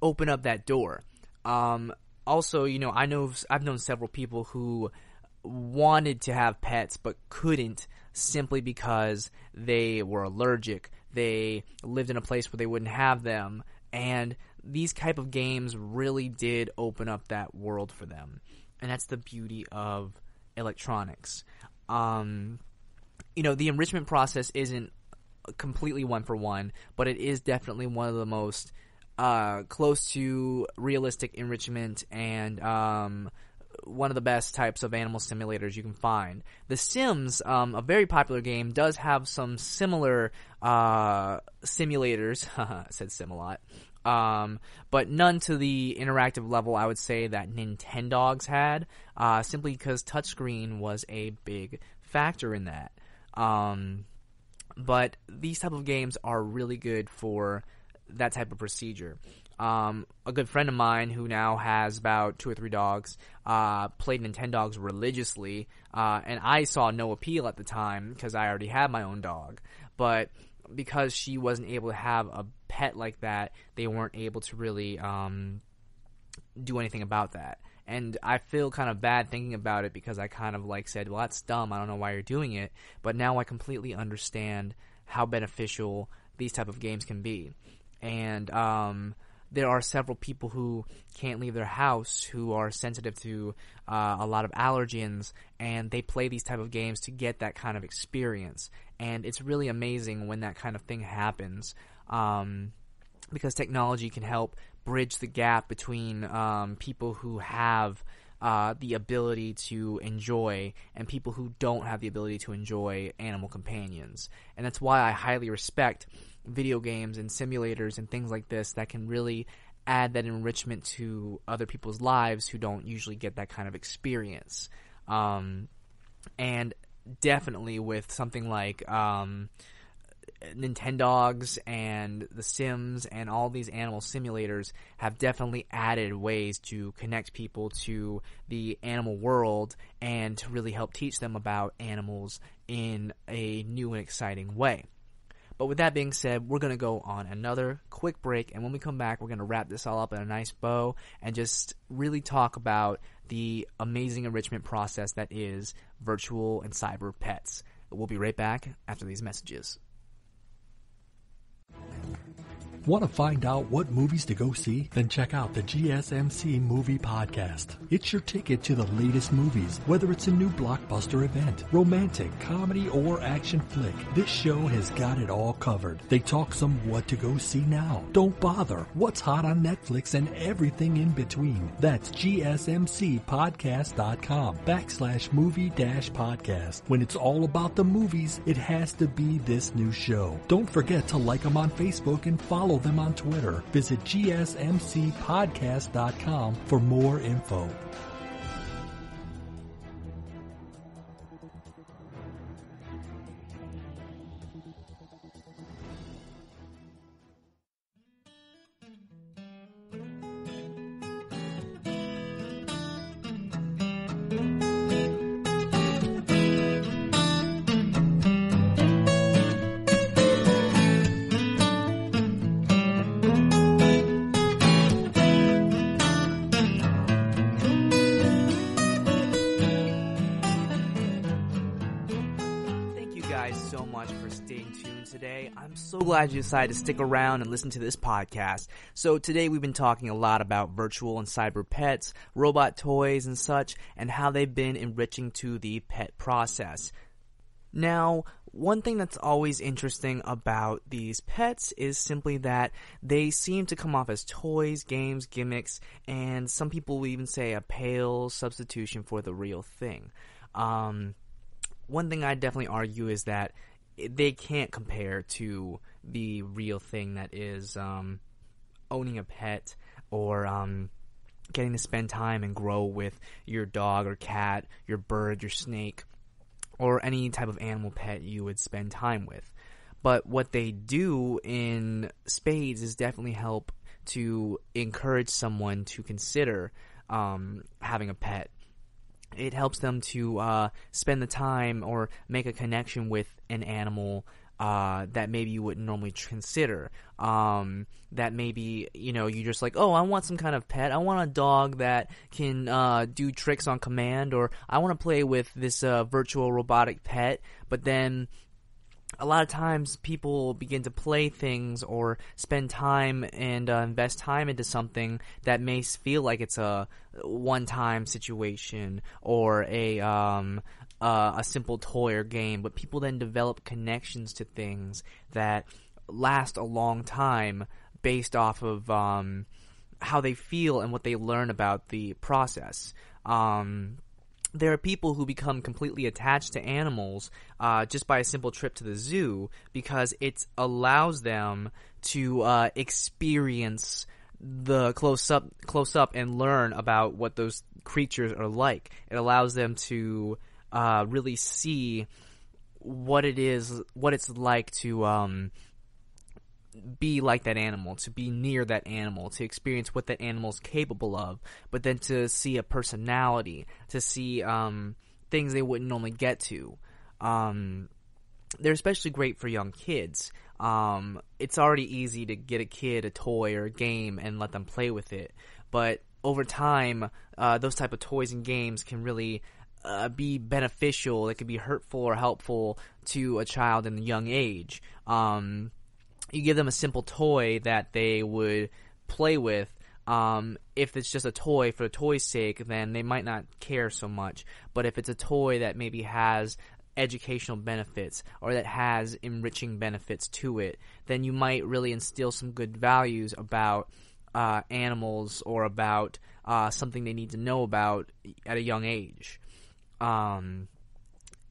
B: open up that door. Also, you know, I've known several people who wanted to have pets but couldn't simply because they were allergic. They lived in a place where they wouldn't have them, and these type of games really did open up that world for them. And that's the beauty of electronics. You know, the enrichment process isn't completely one-for-one, but it is definitely one of the most close to realistic enrichment and one of the best types of animal simulators you can find. The Sims, a very popular game, does have some similar simulators. I said sim a lot. But none to the interactive level I would say that Nintendogs had, simply because touchscreen was a big factor in that. But these type of games are really good for that type of procedure. A good friend of mine who now has about 2 or 3 dogs played Nintendogs religiously, and I saw no appeal at the time because I already had my own dog. But because she wasn't able to have a pet like that, they weren't able to really do anything about that. And I feel kind of bad thinking about it because I kind of like said, well, that's dumb, I don't know why you're doing it. But now I completely understand how beneficial these type of games can be. And there are several people who can't leave their house, who are sensitive to a lot of allergens, and they play these type of games to get that kind of experience. And it's really amazing when that kind of thing happens, because technology can help bridge the gap between people who have the ability to enjoy and people who don't have the ability to enjoy animal companions. And that's why I highly respect video games and simulators and things like this that can really add that enrichment to other people's lives who don't usually get that kind of experience. And definitely with something like Nintendogs and The Sims and all these animal simulators have definitely added ways to connect people to the animal world and to really help teach them about animals in a new and exciting way. But with that being said, we're going to go on another quick break, and when we come back, we're going to wrap this all up in a nice bow and just really talk about the amazing enrichment process that is virtual and cyber pets. We'll be right back after these messages.
E: Want to find out what movies to go see? Then check out the GSMC Movie Podcast. It's your ticket to the latest movies, whether it's a new blockbuster event, romantic, comedy, or action flick. This show has got it all covered. They talk some what to go see now, don't bother, what's hot on Netflix, and everything in between. That's GSMCpodcast.com/movie-podcast. When it's all about the movies, it has to be this new show. Don't forget to like them on Facebook and follow them on Twitter. Visit GSMCpodcast.com for more info.
B: so much for staying tuned today. I'm so glad you decided to stick around and listen to this podcast. So today we've been talking a lot about virtual and cyber pets, robot toys and such, and how they've been enriching to the pet process. Now, one thing that's always interesting about these pets is simply that they seem to come off as toys, games, gimmicks, and some people will even say a pale substitution for the real thing. One thing I definitely argue is that they can't compare to the real thing that is owning a pet or getting to spend time and grow with your dog or cat, your bird, your snake, or any type of animal pet you would spend time with. But what they do in spades is definitely help to encourage someone to consider having a pet. It helps them to spend the time or make a connection with an animal that maybe you wouldn't normally consider. That maybe, you're just like, oh, I want some kind of pet. I want a dog that can do tricks on command, or I want to play with this virtual robotic pet. But then a lot of times people begin to play things or spend time and invest time into something that may feel like it's a one-time situation or a simple toy or game, but people then develop connections to things that last a long time based off of how they feel and what they learn about the process. There are people who become completely attached to animals just by a simple trip to the zoo because it allows them to experience the close up and learn about what those creatures are like. It allows them to really see what it's like to be like that animal, to be near that animal, to experience what that animal's capable of, but then to see a personality, to see things they wouldn't normally get to. They're especially great for young kids. It's already easy to get a kid a toy or a game and let them play with it, but over time, those type of toys and games can really be beneficial. They can be hurtful or helpful to a child in a young age. You give them a simple toy that they would play with. If it's just a toy for the toy's sake, then they might not care so much. But if it's a toy that maybe has educational benefits or that has enriching benefits to it, then you might really instill some good values about animals or about something they need to know about at a young age. And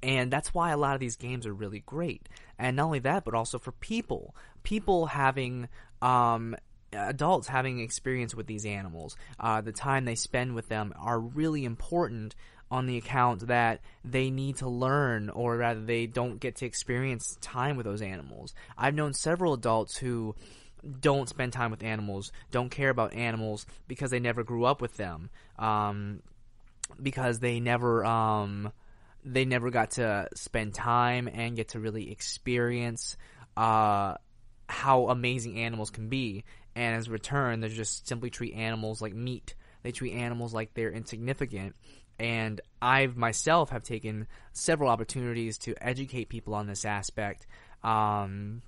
B: that's why a lot of these games are really great. And not only that, but also for people. People having, adults having experience with these animals. The time they spend with them are really important on the account that they need to learn, or rather they don't get to experience time with those animals. I've known several adults who don't spend time with animals, don't care about animals because they never grew up with them. Because they never got to spend time and get to really experience how amazing animals can be. And as a return, they just simply treat animals like meat. They treat animals like they're insignificant. And I myself have taken several opportunities to educate people on this aspect. And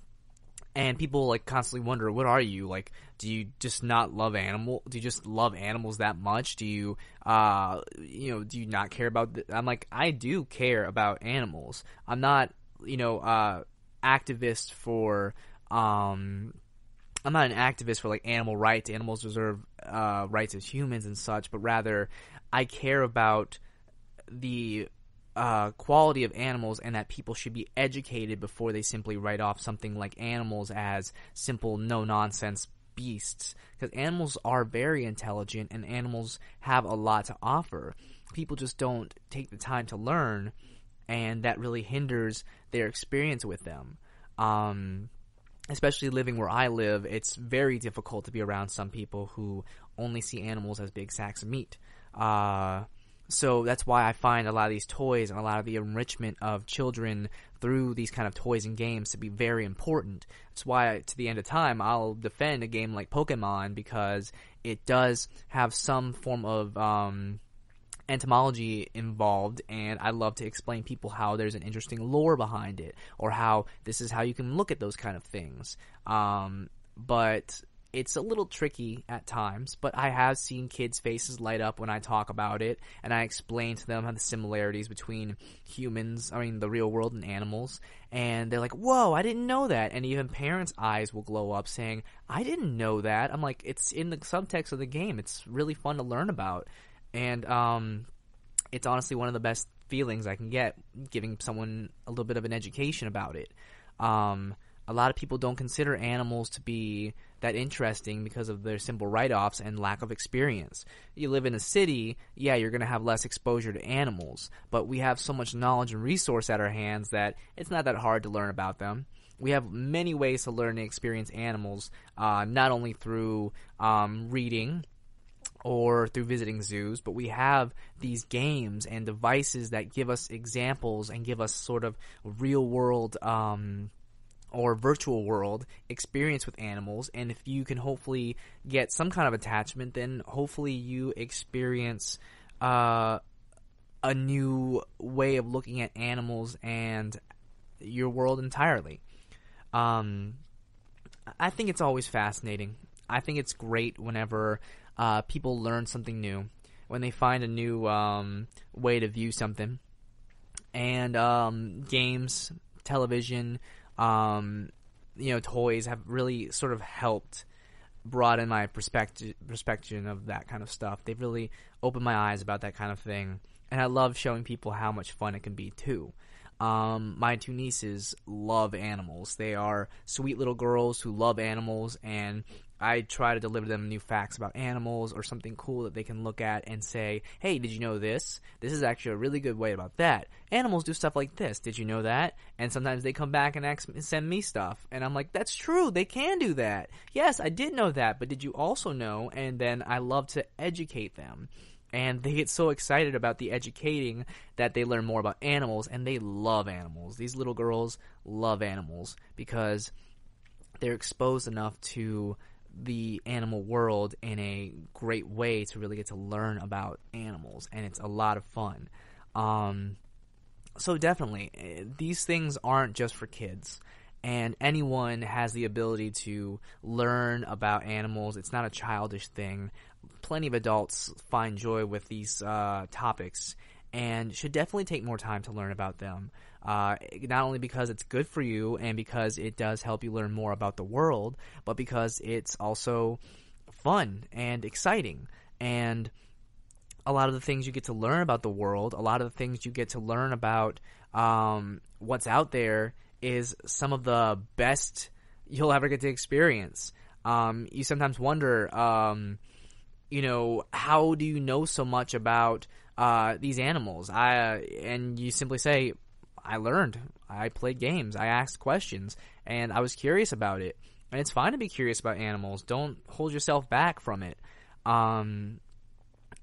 B: people like constantly wonder, what are you? Like, do you just not love animals? Do you just love animals that much? Do you, do you not care about I'm like, I do care about animals. I'm not, activist for, I'm not an activist for like animal rights. Animals deserve, rights as humans and such, but rather I care about the quality of animals, and that people should be educated before they simply write off something like animals as simple no-nonsense beasts. Because animals are very intelligent, and animals have a lot to offer. People just don't take the time to learn, and that really hinders their experience with them. Especially living where I live, it's very difficult to be around some people who only see animals as big sacks of meat. So that's why I find a lot of these toys and a lot of the enrichment of children through these kind of toys and games to be very important. That's why, to the end of time, I'll defend a game like Pokemon, because it does have some form of entomology involved, and I love to explain people how there's an interesting lore behind it, or how this is how you can look at those kind of things. But it's a little tricky at times, but I have seen kids' faces light up when I talk about it, and I explain to them how the similarities between the real world, and animals, and they're like, whoa, I didn't know that. And even parents' eyes will glow up saying, I didn't know that. I'm like, it's in the subtext of the game. It's really fun to learn about. And it's honestly one of the best feelings I can get, giving someone a little bit of an education about it. A lot of people don't consider animals to be that interesting because of their simple write-offs and lack of experience. You live in a city, yeah, you're going to have less exposure to animals, but we have so much knowledge and resource at our hands that it's not that hard to learn about them. We have many ways to learn and experience animals, not only through reading or through visiting zoos, but we have these games and devices that give us examples and give us sort of real-world or virtual world experience with animals. And if you can hopefully get some kind of attachment, then hopefully you experience a new way of looking at animals and your world entirely. I think it's always fascinating. I think it's great whenever people learn something new, when they find a new way to view something. And games, television, toys have really sort of helped broaden my perspective of that kind of stuff. They've really opened my eyes about that kind of thing, and I love showing people how much fun it can be too. My two nieces love animals. They are sweet little girls who love animals, and I try to deliver them new facts about animals or something cool that they can look at and say, hey, did you know this? This is actually a really good way about that. Animals do stuff like this. Did you know that? And sometimes they come back and send me stuff. And I'm like, that's true. They can do that. Yes, I did know that, but did you also know? And then I love to educate them. And they get so excited about the educating that they learn more about animals, and they love animals. These little girls love animals because they're exposed enough to the animal world in a great way to really get to learn about animals, and it's a lot of fun. So definitely, these things aren't just for kids, and anyone has the ability to learn about animals. It's not a childish thing. Plenty of adults find joy with these topics and should definitely take more time to learn about them. Not only because it's good for you and because it does help you learn more about the world, but because it's also fun and exciting. And a lot of the things you get to learn about the world, a lot of the things you get to learn about what's out there is some of the best you'll ever get to experience. You sometimes wonder, how do you know so much about these animals? And you simply say, I learned. I played games. I asked questions, and I was curious about it. And it's fine to be curious about animals. Don't hold yourself back from it.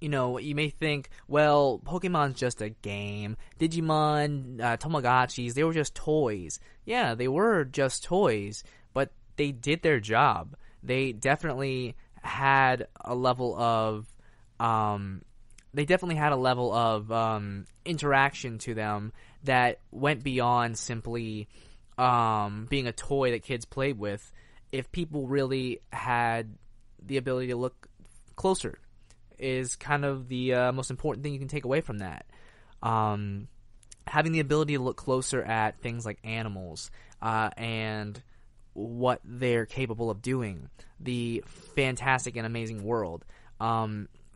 B: You may think, well, Pokemon's just a game. Digimon, Tamagotchis, they were just toys. Yeah, they were just toys, but they did their job. They definitely had a level of interaction to them that went beyond simply being a toy that kids played with. If people really had the ability to look closer, is kind of the most important thing you can take away from that. Having the ability to look closer at things like animals and what they're capable of doing, the fantastic and amazing world.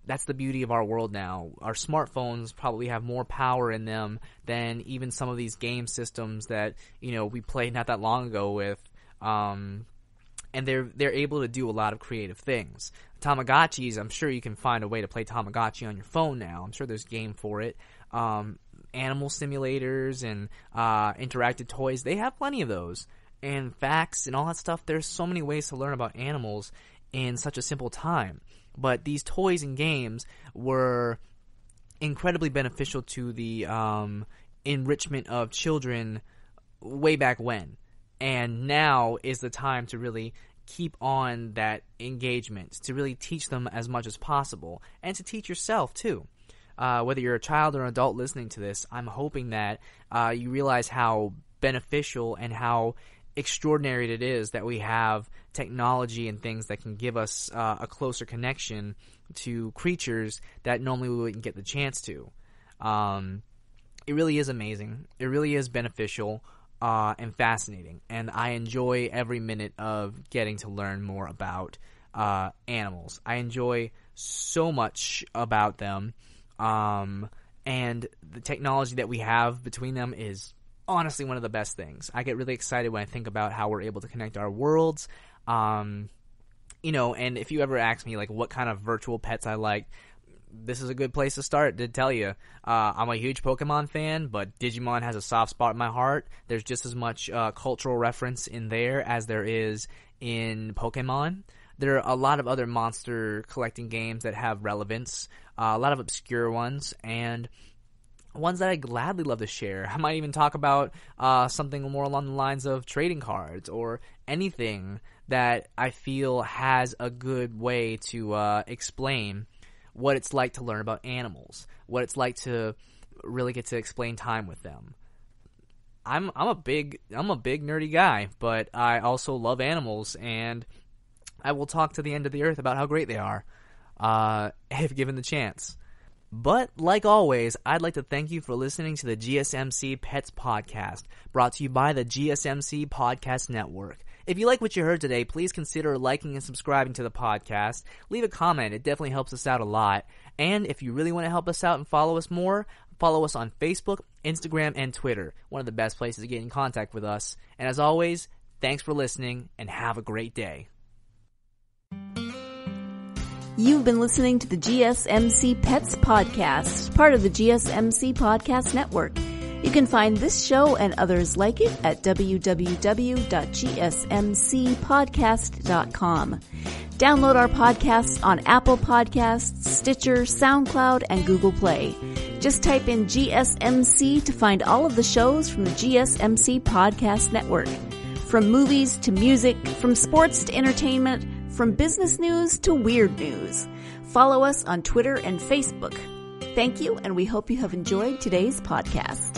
B: That's the beauty of our world now. Our smartphones probably have more power in them than even some of these game systems that we played not that long ago with. And they're able to do a lot of creative things. Tamagotchis, I'm sure you can find a way to play Tamagotchi on your phone now. I'm sure there's a game for it. Animal simulators and interactive toys, they have plenty of those. And facts and all that stuff, there's so many ways to learn about animals in such a simple time. But these toys and games were incredibly beneficial to the enrichment of children way back when. And now is the time to really keep on that engagement, to really teach them as much as possible, and to teach yourself too. whether you're a child or an adult listening to this, I'm hoping that you realize how beneficial and how extraordinary it is that we have technology and things that can give us a closer connection to creatures that normally we wouldn't get the chance to. It really is amazing. It really is beneficial and fascinating, and I enjoy every minute of getting to learn more about animals. I enjoy so much about them, and the technology that we have between them is honestly one of the best things. I get really excited when I think about how we're able to connect our worlds. And if you ever ask me like what kind of virtual pets I like, this is a good place to start to tell you. I'm a huge Pokemon fan, but Digimon has a soft spot in my heart. There's just as much cultural reference in there as there is in Pokemon. There are a lot of other monster collecting games that have relevance, a lot of obscure ones, and ones that I gladly love to share. I might even talk about something more along the lines of trading cards or anything that I feel has a good way to explain what it's like to learn about animals, what it's like to really get to explain time with them. I'm a big nerdy guy, but I also love animals, and I will talk to the end of the earth about how great they are, if given the chance. But, like always, I'd like to thank you for listening to the GSMC Pets Podcast, brought to you by the GSMC Podcast Network. If you like what you heard today, please consider liking and subscribing to the podcast. Leave a comment. It definitely helps us out a lot. And if you really want to help us out and follow us more, follow us on Facebook, Instagram, and Twitter. One of the best places to get in contact with us. And as always, thanks for listening, and have a great day.
A: You've been listening to the GSMC Pets Podcast, part of the GSMC Podcast Network. You can find this show and others like it at www.gsmcpodcast.com. Download our podcasts on Apple Podcasts, Stitcher, SoundCloud, and Google Play. Just type in GSMC to find all of the shows from the GSMC Podcast Network. From movies to music, from sports to entertainment, from business news to weird news. Follow us on Twitter and Facebook. Thank you, and we hope you have enjoyed today's podcast.